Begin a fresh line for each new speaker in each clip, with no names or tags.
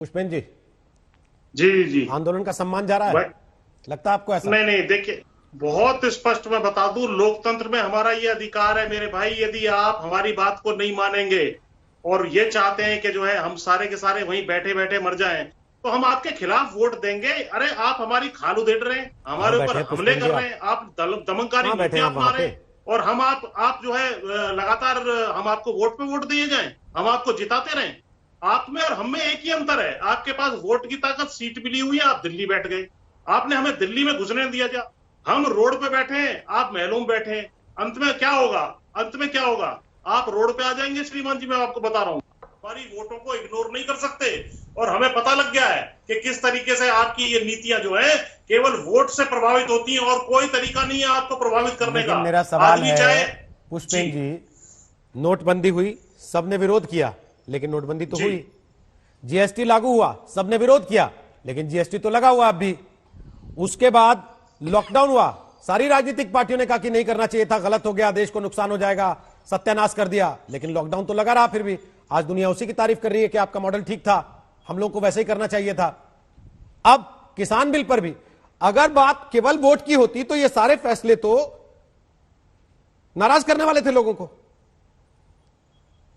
पुष्पेन जी,
जी जी।
आंदोलन का सम्मान जा रहा है, लगता है आपको ऐसा?
नहीं नहीं, देखिए, बहुत स्पष्ट मैं बता दूं, लोकतंत्र में हमारा ये अधिकार है मेरे भाई। यदि आप हमारी बात को नहीं मानेंगे और ये चाहते हैं कि जो है हम सारे के सारे वहीं बैठे बैठे मर जाएं, तो हम आपके खिलाफ वोट देंगे। अरे आप हमारी खाल उधेड़ रहे हैं,
कहाँ
हमारे ऊपर
बैठे हैं
हमले
पुष्पेन जी
कर रहे
आप?
हैं, आप दमनकारी
कहाँ बैठे हैं
नीतियां
आप
अपना
वहां
रहे
पे?
हैं। और हम आप जो है लगातार हम आपको वोट पे वोट दिए जाएं, हम आपको जिताते रहें। आप में और हम में एक ही अंतर है, आपके पास वोट की ताकत, सीट मिली हुई है, आप दिल्ली बैठ गए। आपने हमें दिल्ली में घुसने दिया जा, हम रोड पे बैठे हैं, आप महलों में बैठे हैं। अंत में क्या होगा? अंत में क्या होगा? आप रोड पे आ जाएंगे श्रीमान जी, मैं आपको बता रहा हूं। हमारी वोटों को इग्नोर नहीं कर सकते। और हमें पता लग गया है कि किस तरीके से आपकी ये नीतियां जो है केवल वोट से प्रभावित होती हैं, और कोई तरीका नहीं है आपको प्रभावित करने
लेकिन
का।
मेरा सवाल
आदमी
है
चाहे। जी
पुष्पेन जी, नोटबंदी हुई, सबने विरोध किया, लेकिन नोटबंदी तो
जी
हुई। जीएसटी लागू हुआ, सबने विरोध किया, लेकिन जीएसटी तो लगा हुआ अब भी। उसके बाद लॉकडाउन हुआ, सारी राजनीतिक पार्टियों ने कहा कि नहीं करना चाहिए था, गलत हो गया, देश को नुकसान हो जाएगा, सत्यानाश कर दिया, लेकिन लॉकडाउन तो लगा रहा। फिर भी आज दुनिया उसी की तारीफ कर रही है कि आपका मॉडल ठीक था, हम लोग को वैसे ही करना चाहिए था। अब किसान बिल पर भी अगर बात केवल वोट की होती तो ये सारे फैसले तो नाराज करने वाले थे लोगों को।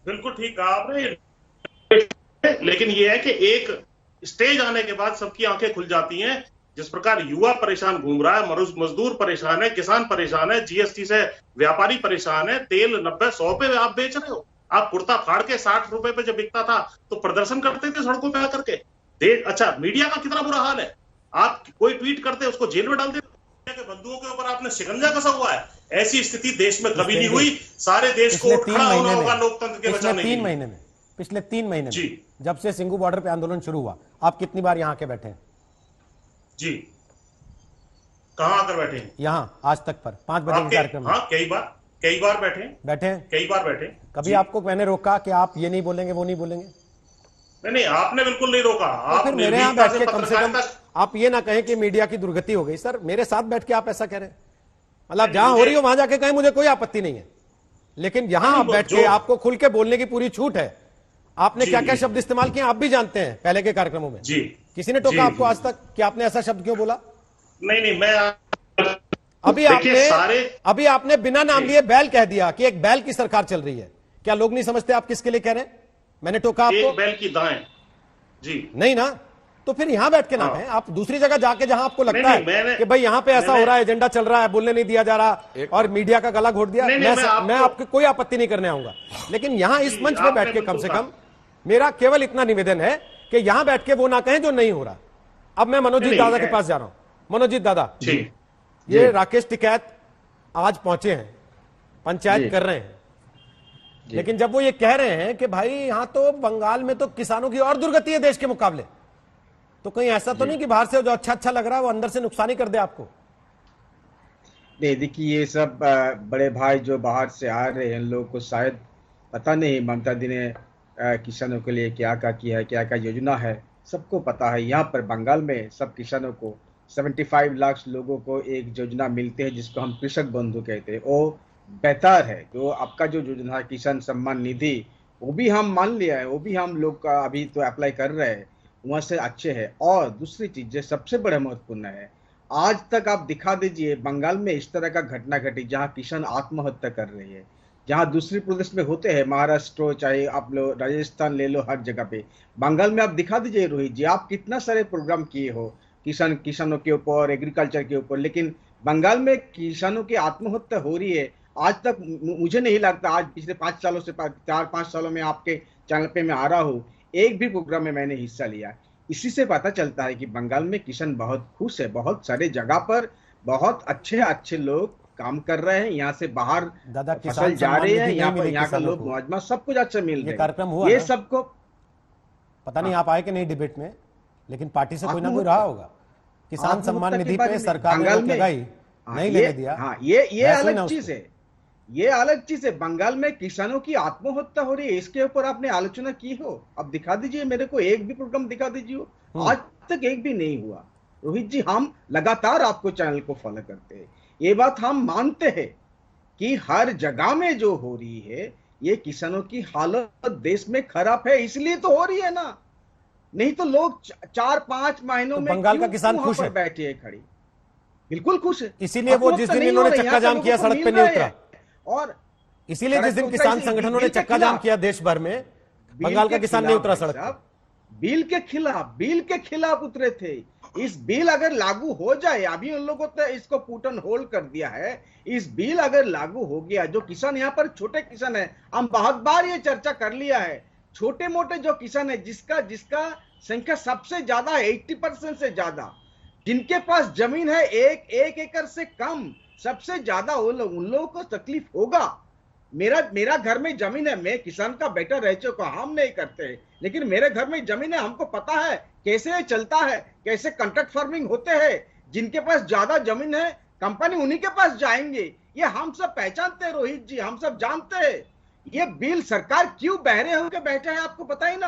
बिल्कुल ठीक कहा आपने। लेकिन यह है कि एक स्टेज आने के बाद सबकी आंखें खुल जाती हैं। जिस प्रकार युवा परेशान घूम रहा है, मजदूर परेशान है, किसान परेशान है, जीएसटी से व्यापारी परेशान है, तेल 90-100 पे आप बेच रहे हो। आप कुर्ता फाड़ के 60 रुपए पे जब बिकता था तो प्रदर्शन करते थे सड़कों पे आकर के। अच्छा, मीडिया का कितना बुरा हाल है। आप कोई ट्वीट करते उसको जेल में डाल देते, बंधुओं के ऊपर आपने शिकंजा कसा हुआ है। ऐसी स्थिति देश में कभी नहीं हुई। सारे देश को
पिछले
उठ
तीन
खड़ा होना
महीने
होगा
में
लोकतंत्र के
पिछले
बचाने के
तीन
लिए।
महीने में पिछले 3 महीने में
जी
जब से सिंगू बॉर्डर पे आंदोलन शुरू हुआ, आप कितनी बार यहां के बैठे हैं?
जी। कहां आकर बैठे हैं?
यहां आज तक पर 5 बजे के
आपके,
कार्यक्रम में
हाँ, कई बार बैठे,
बैठे हैं।
कई बार बैठे।
कभी
जी।
आपको मैंने रोका कि आप ये नहीं बोलेंगे, वो नहीं बोलेंगे?
नहीं नहीं, आपने बिल्कुल नहीं रोका।
तो
आप
फिर मेरे यहां
निर्भीकता
बैठ
से
के कम से कम
पत्रकारिता।
आप ये ना कहें कि मीडिया की दुर्गति हो गई। सर, मेरे साथ बैठ के आप ऐसा कह रहे हैं, मतलब
नहीं,
जहां हो
मुझे
रही हो वहां जाके कहें, मुझे कोई आपत्ति नहीं है, लेकिन यहां
नहीं,
आप बैठ के
जो
आपको खुल के बोलने की पूरी छूट है। आपने
जी
क्या क्या
जी
शब्द इस्तेमाल किए आप भी जानते हैं पहले के कार्यक्रमों में।
जी
किसी ने
जी
टोका आपको
जी।
आज तक कि आपने ऐसा शब्द क्यों बोला?
नहीं नहीं, मैं
अभी
देखिए
आपने
सारे।
अभी आपने बिना नाम
जी।
लिए बैल कह दिया कि एक बैल की सरकार चल रही है। क्या लोग नहीं समझते आप किसके लिए कह रहे हैं? मैंने टोका आपको?
एक बैल की दाएं। जी।
नहीं ना, तो फिर यहां बैठ के ना
हाँ।
कहें, आप दूसरी जगह जाके जहां आपको
नहीं
लगता
नहीं,
है कि भाई यहां पे ऐसा हो रहा है, एजेंडा चल रहा है, बोलने नहीं दिया जा रहा और मीडिया का गला घोट दिया,
नहीं नहीं,
मैं आपकी कोई आपत्ति नहीं करने आऊंगा। लेकिन यहां इस
जी,
मंच पे
आपने
बैठ के कम से
बिल्कुल
कम मेरा केवल इतना निवेदन है कि यहां बैठ के वो ना कहें जो नहीं हो रहा। अब मैं मनोजीत
नहीं,
दादा के पास जा रहा हूं। मनोजीत दादा,
ठीक।
ये राकेश टिकैत आज पहुंचे हैं, पंचायत कर रहे हैं, लेकिन जब वो ये कह रहे हैं कि भाई यहां तो बंगाल में तो किसानों की और दुर्गति है देश के मुकाबले, तो कहीं ऐसा तो नहीं कि बाहर से जो अच्छा अच्छा लग रहा है वो अंदर से नुकसान ही कर दे आपको?
नहीं, देखिए, ये सब बड़े भाई जो बाहर से आ रहे हैं, इन लोगों को शायद पता नहीं ममता दी ने किसानों के लिए क्या क्या किया है, क्या क्या योजना है, सबको पता है। यहाँ पर बंगाल में सब किसानों को 75 लाख लोगों को एक योजना मिलते हैं जिसको हम कृषक बंधु कहते हैं। वो बेहतर है। जो आपका जो योजना है किसान सम्मान निधि, वो भी हम मान लिया है, वो भी हम लोग का अभी तो अप्लाई कर रहे हैं, वहाँ से अच्छे है। और दूसरी चीज जो सबसे बड़ा महत्वपूर्ण है, आज तक आप दिखा दीजिए बंगाल में इस तरह का घटना घटी जहां किसान आत्महत्या कर रही है, जहां दूसरे प्रदेश में होते हैं, महाराष्ट्र चाहे आप लोग राजस्थान ले लो, हर जगह पे। बंगाल में आप दिखा दीजिए रोहित जी, आप कितना सारे प्रोग्राम किए हो किसानों के ऊपर, एग्रीकल्चर के ऊपर, लेकिन बंगाल में किसानों की आत्महत्या हो रही है। आज तक मुझे नहीं लगता, आज पिछले 5 सालों से 4-5 सालों में आपके चैनल पे मैं आ रहा हूँ, एक भी प्रोग्राम में मैंने हिस्सा लिया। इसी से पता चलता है कि बंगाल में किसान बहुत खुश है। बहुत सारे जगह पर बहुत अच्छे अच्छे लोग काम कर रहे हैं, यहाँ से बाहर
दादा
फसल जा रही है, यहाँ पर यहाँ का लोग मुआवजा सब कुछ अच्छा मिल रहा है।
कार्यक्रम हुआ
ये सबको
पता नहीं आप आए कि नहीं डिबेट में, लेकिन पार्टी से कोई ना कोई रहा होगा। किसान सम्मान निधि पे सरकार ने रोक लगाई, नहीं लेने दिया।
हाँ, ये अलग चीज है, ये अलग चीज है। बंगाल में किसानों की आत्महत्या हो रही है, इसके ऊपर आपने आलोचना की हो? अब दिखा दीजिए मेरे को, एक भी प्रोग्राम दिखा दीजिए। आज तक एक भी नहीं हुआ। रोहित जी, हम लगातार आपको चैनल को फॉलो करते हैं, ये बात हम मानते हैं कि हर जगह में जो हो रही है, ये किसानों की हालत देश में खराब है, इसलिए तो हो रही है ना। नहीं तो लोग 4-5 महीनों
तो
में
बंगाल का
क्यों
किसान
वहां
खुश
पर
है,
बैठे है खड़ी? बिल्कुल खुश है।
इसीलिए वो जिस
तो
दिन
नहीं हो
इन्होंने
रही,
चक्का
यहाँ के
जाम
लोगों
किया
को
सड़क
मिल
पे नहीं
रहे
उतरा,
हैं। और
इसीलिए जिस
सड़क
दिन
पे उतरा
किसान
इसी
संगठनों ने
बिल के
चक्का जाम
खिलाफ।
किया देश भर में,
बिल
बंगाल का
के
किसान नहीं
खिलाफ
उतरा
भाई
सड़क पे।
साहब, बिल के खिलाफ उतरे थे। इस बिल अगर लागू हो जाए, अभी उन लोगों ने इसको पुट ऑन होल्ड कर दिया है, इस बिल अगर लागू हो गया, जो किसान यहाँ पर छोटे किसान है, हम बहुत बार ये चर्चा कर लिया है, छोटे मोटे जो किसान है, जिसका जिसका संख्या सबसे ज्यादा 80% से ज्यादा, जिनके पास जमीन है एक एकड़ से कम, सबसे ज्यादा उन लोगों को तकलीफ होगा। मेरा घर में जमीन है, मैं किसान का बेटा रह चुका, हम नहीं करते, लेकिन मेरे घर में जमीन है, हमको पता है कैसे ये चलता है, कैसे कॉन्ट्रैक्ट फार्मिंग होते हैं। जिनके पास ज्यादा जमीन है, कंपनी उन्हीं के पास जाएंगे। ये हम सब पहचानते हैं रोहित जी, हम सब जानते हैं। ये बिल सरकार क्यों बहरे होकर बैठे हैं, आपको पता ही ना।